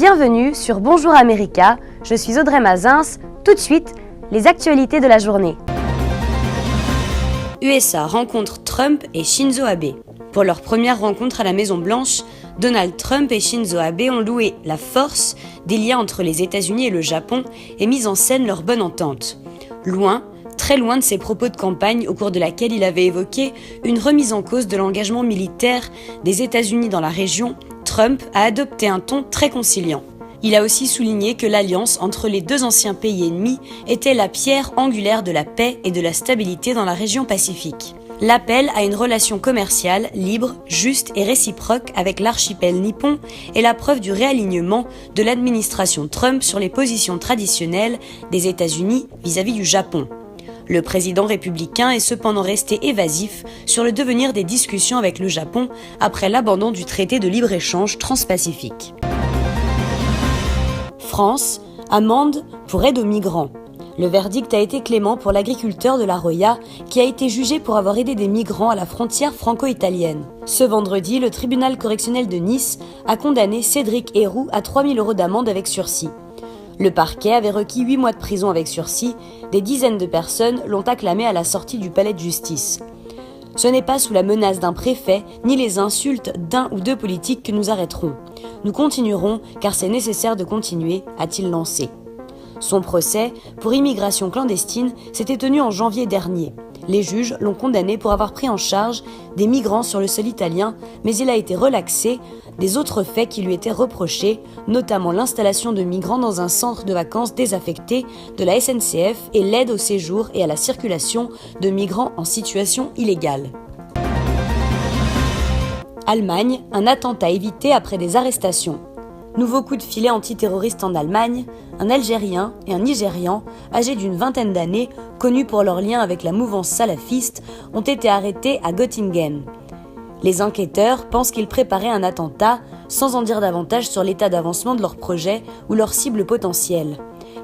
Bienvenue sur Bonjour America, je suis Audrey Mazins. Tout de suite, les actualités de la journée. USA rencontre Trump et Shinzo Abe. Pour leur première rencontre à la Maison-Blanche, Donald Trump et Shinzo Abe ont loué la force des liens entre les États-Unis et le Japon et mis en scène leur bonne entente. Loin, très loin de ses propos de campagne au cours de laquelle il avait évoqué une remise en cause de l'engagement militaire des États-Unis dans la région, Trump a adopté un ton très conciliant. Il a aussi souligné que l'alliance entre les deux anciens pays ennemis était la pierre angulaire de la paix et de la stabilité dans la région Pacifique. L'appel à une relation commerciale libre, juste et réciproque avec l'archipel nippon est la preuve du réalignement de l'administration Trump sur les positions traditionnelles des États-Unis vis-à-vis du Japon. Le président républicain est cependant resté évasif sur le devenir des discussions avec le Japon après l'abandon du traité de libre-échange transpacifique. France, amende pour aide aux migrants. Le verdict a été clément pour l'agriculteur de la Roya qui a été jugé pour avoir aidé des migrants à la frontière franco-italienne. Ce vendredi, le tribunal correctionnel de Nice a condamné Cédric Héroux à 3 000 € d'amende avec sursis. Le parquet avait requis 8 mois de prison avec sursis. Des dizaines de personnes l'ont acclamé à la sortie du palais de justice. Ce n'est pas sous la menace d'un préfet ni les insultes d'un ou deux politiques que nous arrêterons. Nous continuerons car c'est nécessaire de continuer, a-t-il lancé. Son procès pour immigration clandestine s'était tenu en janvier dernier. Les juges l'ont condamné pour avoir pris en charge des migrants sur le sol italien, mais il a été relaxé des autres faits qui lui étaient reprochés, notamment l'installation de migrants dans un centre de vacances désaffecté de la SNCF et l'aide au séjour et à la circulation de migrants en situation illégale. Allemagne, un attentat évité après des arrestations. Nouveau coup de filet antiterroriste en Allemagne, un Algérien et un Nigérian, âgés d'une vingtaine d'années, connus pour leur lien avec la mouvance salafiste, ont été arrêtés à Göttingen. Les enquêteurs pensent qu'ils préparaient un attentat, sans en dire davantage sur l'état d'avancement de leur projet ou leurs cibles potentielles.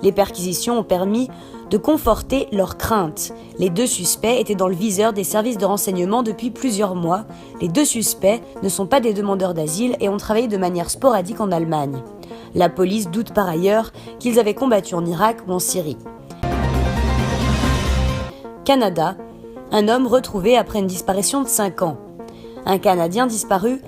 Les perquisitions ont permis de conforter leurs craintes. Les deux suspects étaient dans le viseur des services de renseignement depuis plusieurs mois. Les deux suspects ne sont pas des demandeurs d'asile et ont travaillé de manière sporadique en Allemagne. La police doute par ailleurs qu'ils avaient combattu en Irak ou en Syrie. Canada, un homme retrouvé après une disparition de 5 ans. Un Canadien disparu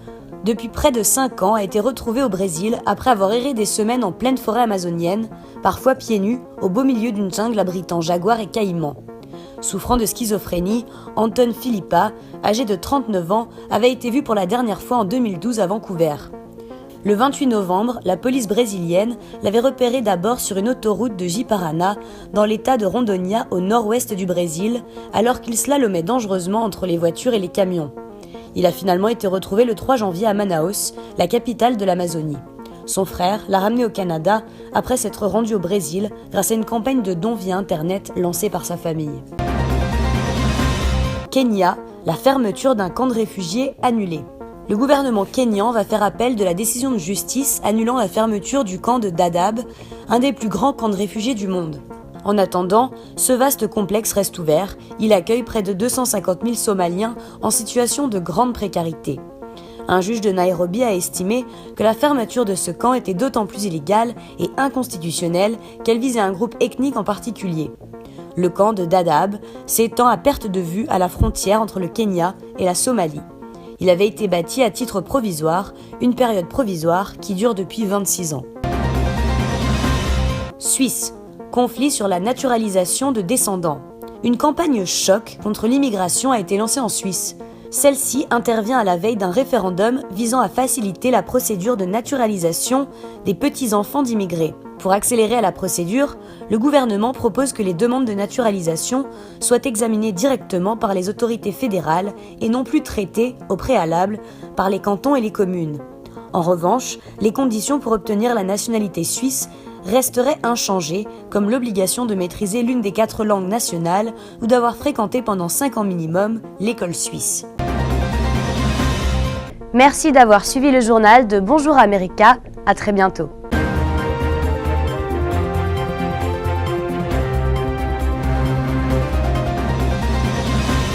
depuis près de 5 ans a été retrouvé au Brésil après avoir erré des semaines en pleine forêt amazonienne, parfois pieds nus, au beau milieu d'une jungle abritant jaguars et caïmans. Souffrant de schizophrénie, Anton Philippa, âgé de 39 ans, avait été vu pour la dernière fois en 2012 à Vancouver. Le 28 novembre, la police brésilienne l'avait repéré d'abord sur une autoroute de Ji-Paraná, dans l'état de Rondônia au nord-ouest du Brésil, alors qu'il slalomait dangereusement entre les voitures et les camions. Il a finalement été retrouvé le 3 janvier à Manaus, la capitale de l'Amazonie. Son frère l'a ramené au Canada après s'être rendu au Brésil grâce à une campagne de dons via Internet lancée par sa famille. Kenya, la fermeture d'un camp de réfugiés annulée. Le gouvernement kényan va faire appel de la décision de justice annulant la fermeture du camp de Dadaab, un des plus grands camps de réfugiés du monde. En attendant, ce vaste complexe reste ouvert. Il accueille près de 250 000 Somaliens en situation de grande précarité. Un juge de Nairobi a estimé que la fermeture de ce camp était d'autant plus illégale et inconstitutionnelle qu'elle visait un groupe ethnique en particulier. Le camp de Dadaab s'étend à perte de vue à la frontière entre le Kenya et la Somalie. Il avait été bâti à titre provisoire, une période provisoire qui dure depuis 26 ans. Suisse. Conflit sur la naturalisation de descendants. Une campagne choc contre l'immigration a été lancée en Suisse. Celle-ci intervient à la veille d'un référendum visant à faciliter la procédure de naturalisation des petits-enfants d'immigrés. Pour accélérer la procédure, le gouvernement propose que les demandes de naturalisation soient examinées directement par les autorités fédérales et non plus traitées au préalable par les cantons et les communes. En revanche, les conditions pour obtenir la nationalité suisse resterait inchangée, comme l'obligation de maîtriser l'une des 4 langues nationales ou d'avoir fréquenté pendant 5 ans minimum l'école suisse. Merci d'avoir suivi le journal de Bonjour America. À très bientôt.